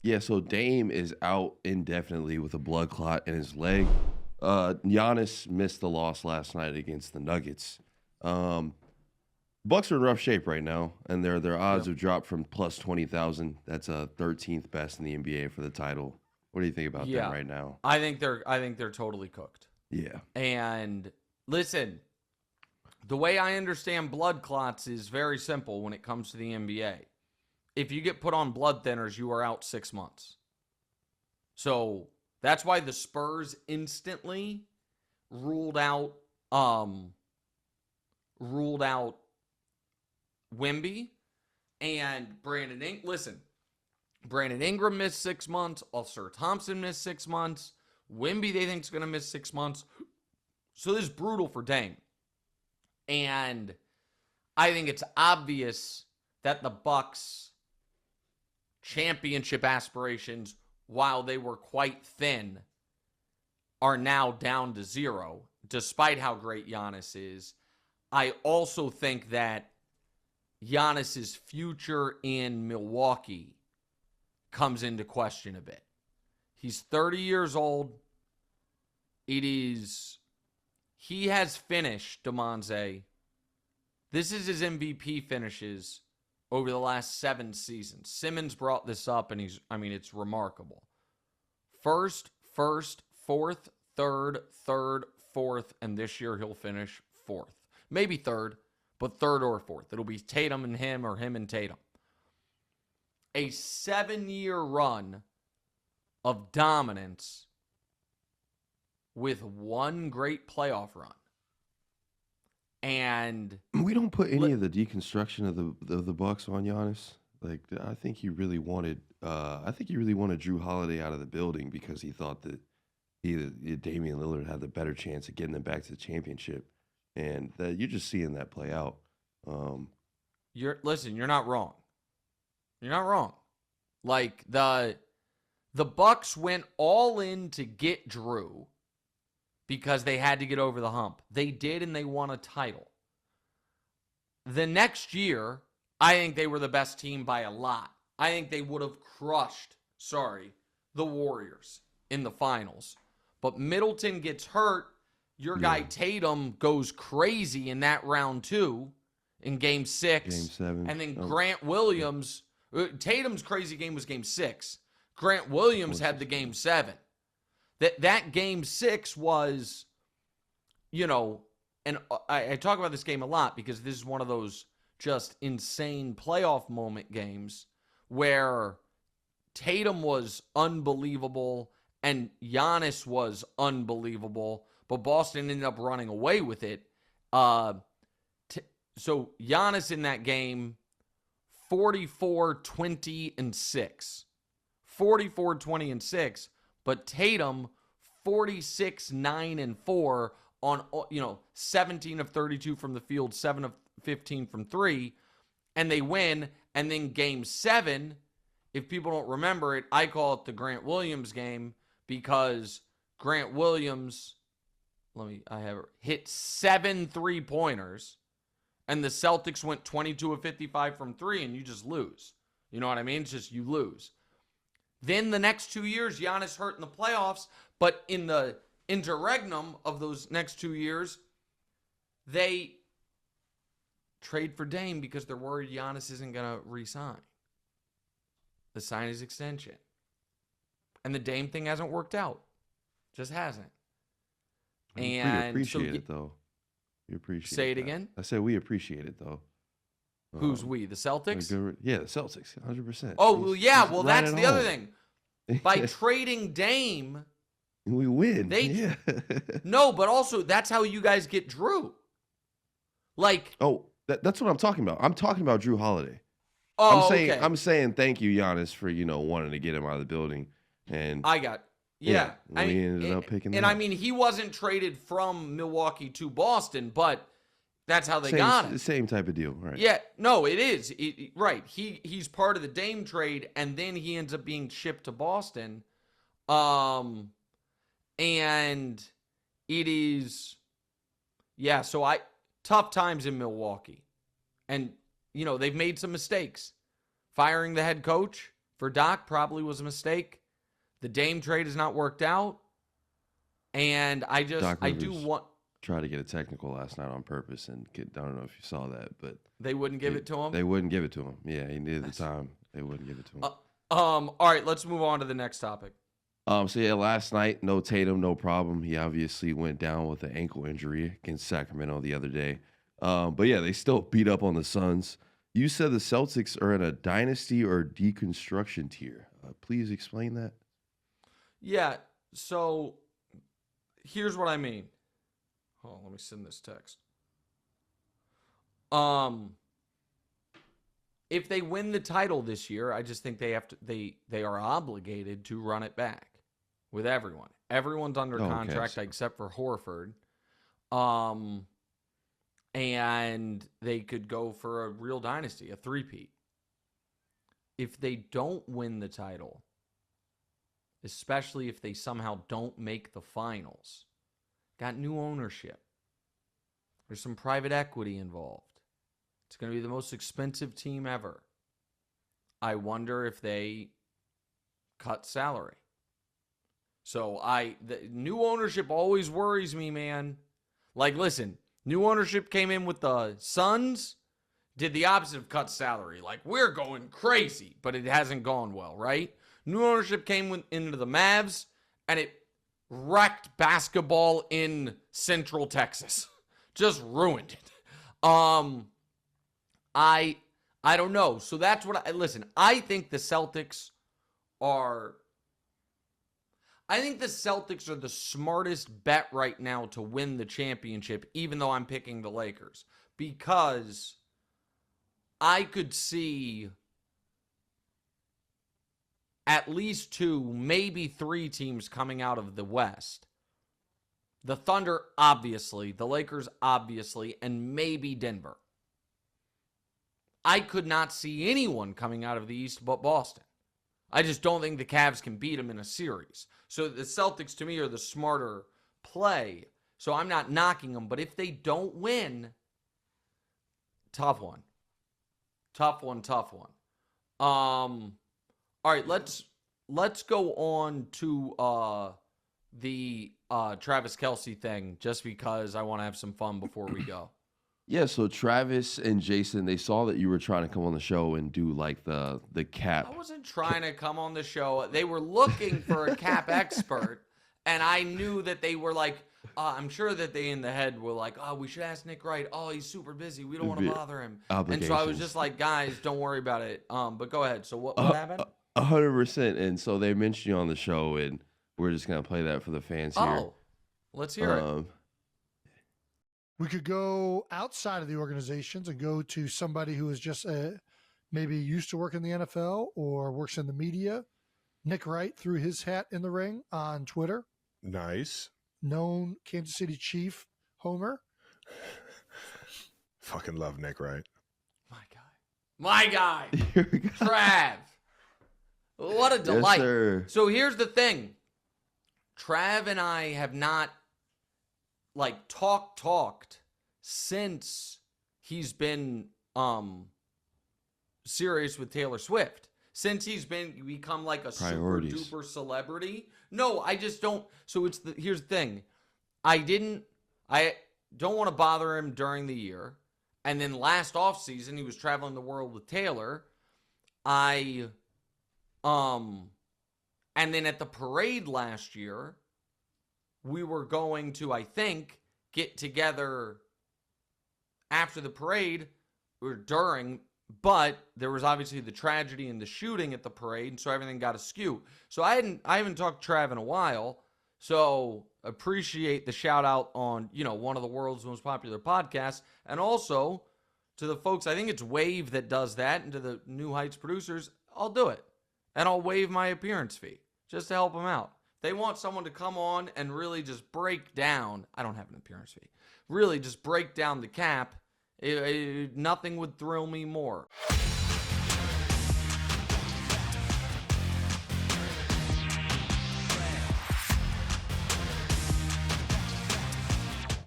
Yeah, so Dame is out indefinitely with a blood clot in his leg. Giannis missed the loss last night against the Nuggets. Bucks are in rough shape right now, and their odds Yep. have dropped from plus 20,000. That's 13th best in the NBA for the title. What do you think about them Yeah. right now? I think they're totally cooked. Yeah. And listen, the way I understand blood clots is very simple when it comes to the NBA. If you get put on blood thinners, you are out 6 months. So that's why the Spurs instantly ruled out Wemby and Brandon Ingram. Listen, Brandon Ingram missed 6 months. Ulster Thompson missed 6 months. Wemby, they think, is going to miss 6 months. So this is brutal for Dame. And I think it's obvious that the Bucks' championship aspirations, while they were quite thin, are now down to 0, despite how great Giannis is. I also think that Giannis's future in Milwaukee comes into question a bit. He's 30 years old. He has finished, Damonza. This is his MVP finishes over the last 7 seasons. Simmons brought this up, and it's remarkable. First, fourth, third, fourth, and this year he'll finish 4th. Maybe 3rd, but 3rd or 4th. It'll be Tatum and him or him and Tatum. A 7-year run of dominance with one great playoff run. And we don't put any of the deconstruction of the Bucks on Giannis. Like, I think he really wanted Drew Holiday out of the building because he thought that Damian Lillard had the better chance of getting them back to the championship, and that you're just seeing that play out. You're not wrong. You're not wrong. Like the Bucks went all in to get Drew because they had to get over the hump. They did, and they won a title. The next year, I think they were the best team by a lot. I think they would have crushed, the Warriors in the finals. But Middleton gets hurt. Your guy Tatum goes crazy in that round 2 in Game 6. Game 7. And then Grant Williams, Tatum's crazy game was Game 6. Grant Williams had the Game 7. That Game 6 was, and I talk about this game a lot because this is one of those just insane playoff moment games where Tatum was unbelievable and Giannis was unbelievable, but Boston ended up running away with it. So Giannis in that game, 44, 20, and 6. 44, 20, and 6. But Tatum, 46, 9, and 4 on, 17 of 32 from the field, 7 of 15 from 3, and they win. And then Game 7, if people don't remember it, I call it the Grant Williams game because Grant Williams, hit 7 3-pointers, and the Celtics went 22 of 55 from 3, and you just lose. You know what I mean? It's just you lose. Then the next 2 years, Giannis hurt in the playoffs, but in the interregnum of those next 2 years, they trade for Dame because they're worried Giannis isn't going to re-sign. The sign his extension. And the Dame thing hasn't worked out. Just hasn't. And we appreciate it, though. We appreciate it. Say it again? I said we appreciate it, though. Who's we? The Celtics? Yeah, the Celtics, 100%. Oh, well, yeah. Well, that's the other thing. By trading Dame, we win. No, but also that's how you guys get Drew. Like, that's what I'm talking about. I'm talking about Drew Holiday. Okay. I'm saying thank you, Giannis, for wanting to get him out of the building. And I got we ended up picking him. And he wasn't traded from Milwaukee to Boston, but that's how they got him. The same type of deal, right? Yeah, no, it is. Right. He's part of the Dame trade, and then he ends up being shipped to Boston. And it is, so tough times in Milwaukee. And, they've made some mistakes. Firing the head coach, for Doc probably was a mistake. The Dame trade has not worked out. And I do want... Tried to get a technical last night on purpose, and I don't know if you saw that, but... They wouldn't give it to him? They wouldn't give it to him. Yeah, he needed the time. They wouldn't give it to him. All right, let's move on to the next topic. So yeah, last night, no Tatum, no problem. He obviously went down with an ankle injury against Sacramento the other day. But yeah, they still beat up on the Suns. You said the Celtics are in a dynasty or deconstruction tier. Please explain that. Yeah, so here's what I mean. Hold on, let me send this text. If they win the title this year, I just think they are obligated to run it back with everyone. Everyone's under contract except for Horford. And they could go for a real dynasty, a three-peat. If they don't win the title, especially if they somehow don't make the finals, got new ownership. There's some private equity involved. It's going to be the most expensive team ever. I wonder if they cut salary. So the new ownership always worries me, man. Like, listen, new ownership came in with the Suns, did the opposite of cut salary. Like, we're going crazy, but it hasn't gone well, right? New ownership came into the Mavs, and it wrecked basketball in Central Texas. Just ruined it. I don't know. So that's what listen, I think the Celtics are the smartest bet right now to win the championship, even though I'm picking the Lakers, because I could see at least 2, maybe 3 teams coming out of the West. The Thunder, obviously. The Lakers, obviously. And maybe Denver. I could not see anyone coming out of the East but Boston. I just don't think the Cavs can beat them in a series. So the Celtics, to me, are the smarter play. So I'm not knocking them. But if they don't win, tough one. Tough one. All right, let's go on to the Travis Kelce thing, just because I want to have some fun before we go. Yeah, so Travis and Jason, they saw that you were trying to come on the show and do like the cap. I wasn't trying to come on the show. They were looking for a cap expert, and I knew that they were like, I'm sure that they in the head were like, oh, we should ask Nick Wright. Oh, he's super busy. We don't want to bother him. And so I was just like, guys, don't worry about it. But go ahead. So what happened? 100%. And so they mentioned you on the show, and we're just going to play that for the fans here. Oh, let's hear it. We could go outside of the organizations and go to somebody who is just maybe used to work in the NFL or works in the media. Nick Wright threw his hat in the ring on Twitter. Nice. Known Kansas City Chief homer. Fucking love Nick Wright. My guy. Trav. What a delight. Yes, sir. So here's the thing. Trav and I have not talked since he's been serious with Taylor Swift. Since he's become like a super duper celebrity. No, I just don't. So here's the thing. I don't want to bother him during the year. And then last offseason, he was traveling the world with Taylor. And then at the parade last year, we were going to, I think, get together after the parade or during, but there was obviously the tragedy and the shooting at the parade, and so everything got askew. So I haven't talked to Trav in a while, so appreciate the shout out on, one of the world's most popular podcasts, and also to the folks, I think it's Wave that does that, and to the New Heights producers, I'll do it. And I'll waive my appearance fee just to help them out. They want someone to come on and really just break down. I don't have an appearance fee. Really just break down the cap. Nothing would thrill me more.